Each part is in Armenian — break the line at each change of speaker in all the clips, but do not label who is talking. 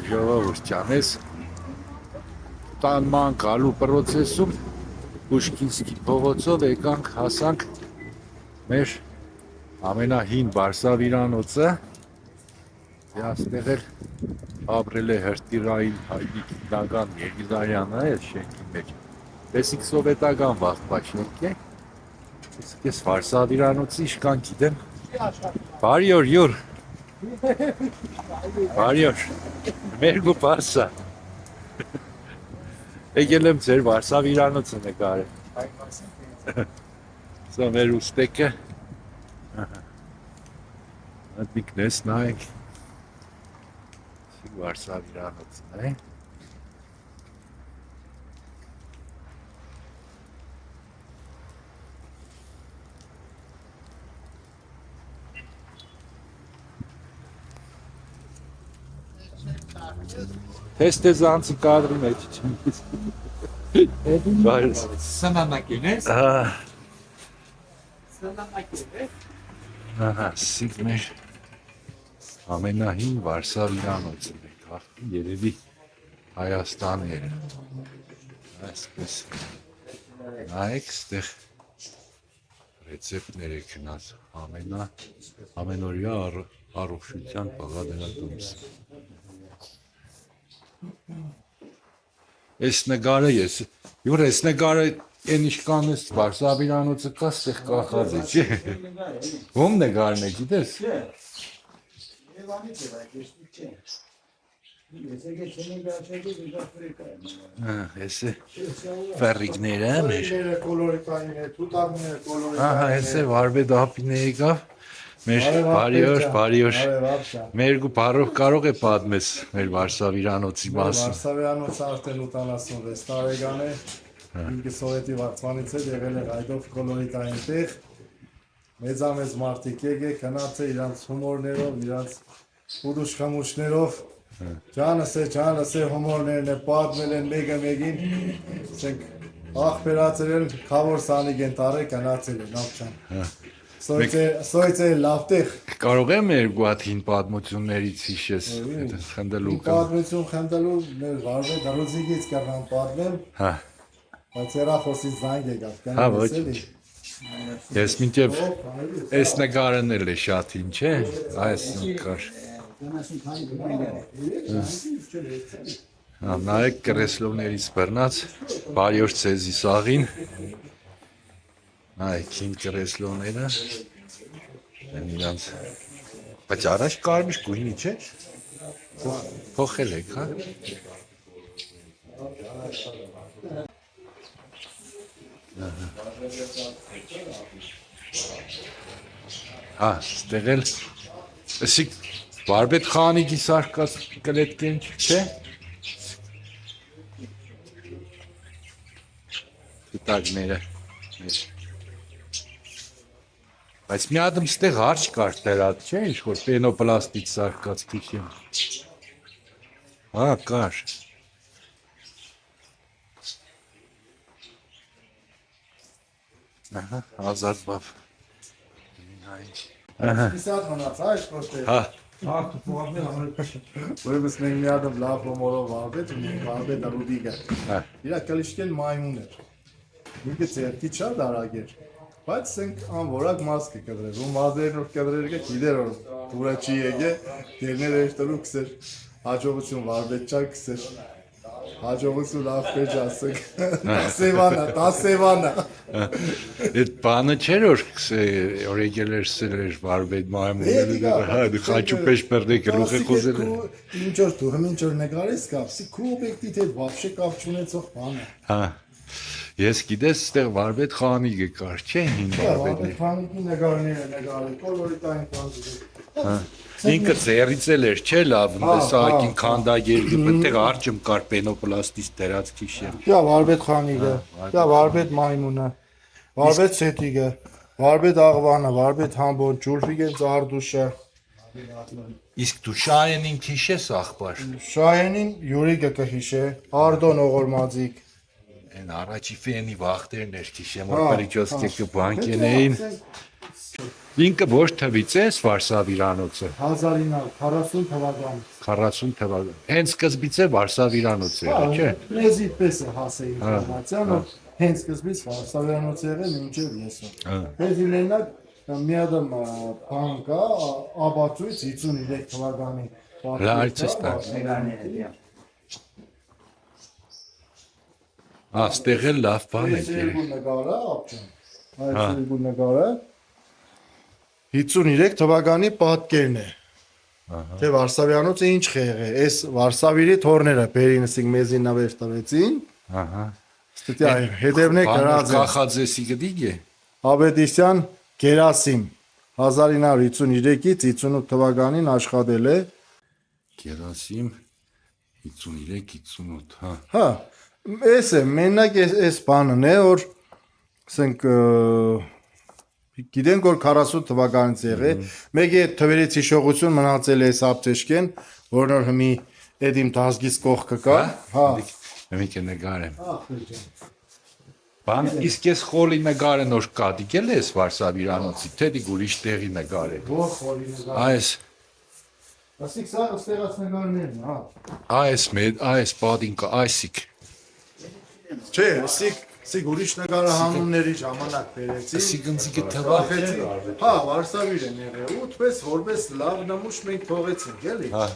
ժողովուրդ ջանես տանման գալու process-ում Պուշկինսկի փողոցով եկանք հասանք մեր ամենահին Բարսավիրանոցը այստեղ էլ ապրել է հրտիրային հայտնի գիտնական Երգիզարյանը է շենքի մեջ տեսիք սովետական վաղպա շենք է իսկ ես Բարսավիրանոցի իշքան գիտեմ բարի օր յուր բարի օր մերգու պարսա եկել եմ ձեր Բարսավիրանոցը նկարել սա մեր ուստեկը Ատմիկն ես նայեք Բարսավիրանոցն է Testezansı kadrı için.
Sana makines. Sana makines.
Aha, sigmer. Ամենահին Վարշավիրանոցն է, գաղտնի երևի Հայաստան է, այսպես նայեք ստեղ ռեցեպտներ է գնաց, ամենօրյա առողջության բաղադրատոմս։ Այս նկարը ես, յուր այս նկարը են իշքան ես Վարշավիրանոցը կա ստեղ կախած է, չէ, ում նկարն է, գիտես։ Ես է վարրիկները մեր ես է վարվետ ապին է եկավ մեր բարի օր մեր կարող է պատմես մեր Վարշավիրանոցի մասին
Վարշավիրանոցը արդեն 86 տարեկան է ինքը սովետի վաղվանից է եղել է հայդով կոլորիտային տեղ մեծամեծ մարդիկ եկե քնած է իրանց հումորներով իրանց ուդուշ խմուշներով ջանս է հումորներն է պատմել են մեկը մեկին ասենք աղբերացել են խավոր սանիկ են տարել կնացել են ապչան Սոյցե լավ տեղ
Կարող եմ երկու հատ հին պատմություններից հիշես խնդելու
պատմություն խնդելու մեր վարվե դարոզիկից կրնան պատմեմ բայց երախոսից զանգ եկավ կանեմ
Ես մինչև այս նկարն էլ է շատ հին չէ այս նկար նայեք կրեսլովներից բռնած բարի օր ցեզի սաղին նայեք հին կրեսլովները իրանց բայց առաջ կարմիր գույնի չէ փոխել եք հա ստեղ էլ ասիկ Վարպետ խանիկի սարկած կլետկեն չէ Տիտակները Բայց մի ադմ ստեղ հարչ կար տերատ չէ ինչ-որ պենոպլաստից սարկած կիշեմ Հա կար Ազատ բավ
Իսատ հոնաց այս կոստեր
Հա
Ուրեմս մենք մի ադմ լավ հոմորով վարվետ ու մենք վարվետ արուդիգը իրա կլիշկեն մայմուն էր ինքը ծերքի չար դարագ էր բայց սենք անվորակ մաս կկդրեր ու մազերն որ կդրեր կը գիդեր որ դուրա չի եկե դերներ էշտելու կսեր հաջողություն վարվետ չար կսեր հաջողություն լավ պեջ ասեք տասևանա
Այդ բանը չէր որ եկել էր սել էր վարվետ մայմունները խաչուպես պերդե գլուխ է խոզել
ինչ որ դու հմին որ նկարես կապսի քու օբյեկտիվ հետ вообще կապ չունեցող բան է
Հա Ես գիտես ստեղ վարվետ խանիկը կար չէ հին վարվետներ
խանիկի նկարները նկարել կոլորիտային բան
Ինքը ձեռից էլ էր չէ լավ տեսակին քանդագեր այդտեղ արջում կար պենոպլաստից դերած քիշեմ
Դա վարվետ խանիկը դա վարվետ մայմունը վարվետ սետիկը վարվետ աղվանը վարվետ համբոն ջուրֆիգեն ծարդուշը
Իսկ դու շահենին քիշես ախպար
Շահենին յուրիկը կհիշե Արդոն օղորմածիկ
Այն առաջի ֆենի վախտերն էր, ճիշտ որ պրիչոսկեքը բանկեն էին։ Ինքը ոչ թվից է Վարշավիրանոցը։
1940 թվական։
40 թվական։ Հենց սկզբից է Վարշավիրանոց եղել, չէ՞։
Մեզի պես է հասել ինֆորմացիան, որ հենց սկզբից Վարշավիրանոց եղել մինչև եսը։ Մեզի մենակ մի ադամ բան կա, աբացույց 53 թվականի։
Լարցստա։ Աստեղ էլ լավ բան է։
Այս երկու նկարը, ապջան։ Այս երկու նկարը 53 թվականի պատկերն է։ Թե Վարշավյանոցը ինչ եղել է։ Այս Վարշավիրի թորները Բերինսինգ մեզի նավեր տվեցին։
Ահա։
Ստի հետևնե գրած է։
Կախաձեսի գդիգ է։
Աբեդիսյան Գերասիմ 1953-ից 58 թվականին աշխատել է։
Գերասիմ 53-58, հա։
Հա, էս է, մենակ էս բանն է, որ ասենք գիտենք որ 40 թվականից եղել, մեկ է թվերից հիշողություն մնացել է այս ապտեշկեն, որ նոր հիմի այդ իմ դազգից կողքը կա, հա։
Մենք նկարեմ։ Բան իսկ ես խոլի նկարը նոր կադիկել ես Վարշավիրանոցի, թե դի ուրիշ տեղի նկար է։
Որ խորի նկար։
Այս
Ասիկ սա ստեղած նկարներն, հա։
այս բադին կա, այսիկ։
Չէ, ասիկ ուրիշ նկարը հանումների ժամանակ բերեցին։
Սիգնցիկը թվա։
Հա, Վարշավիր են եղել, ուտպես որպես լավ նմուշ մենք թողեցինք, էլի։
Հա։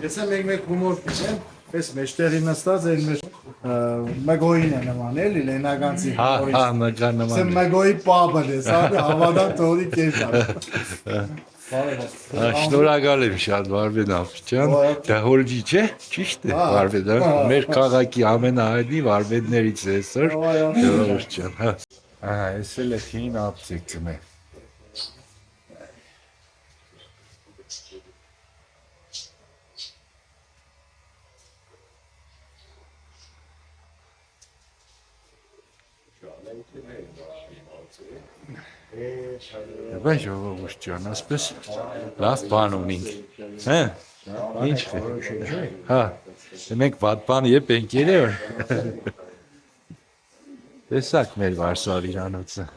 Ես եմ մեկ հումոր կիսեմ, պես մեջտեղի նստած էր մեր Մագոյին է նման, էլի, լենագանցի
Հա,
հումորից։
հա, նկար նման։
Սեմ Մագոյի պապն է, սա հավադան տողի կերտար։
Շնորհակալ եմ շատ Վարվեն Ափջան։ Դա հոլջի չէ, ճիշտ է Վարվեն, մեր քաղաքի ամենահայտնի Վարվեններից է այսօր։ Ժողովուրդ ջան, հա։ Ահա, էս էլ է հին ապտեկն է։ Բայց ժողովուրդ ջան, ասպես լավ բան ունենք։ Հա։ Ինչ է։ Հա։ Մենք վատ բան եփ ենք երևը։ Տեսակ մեր Վարշավիրանոցը։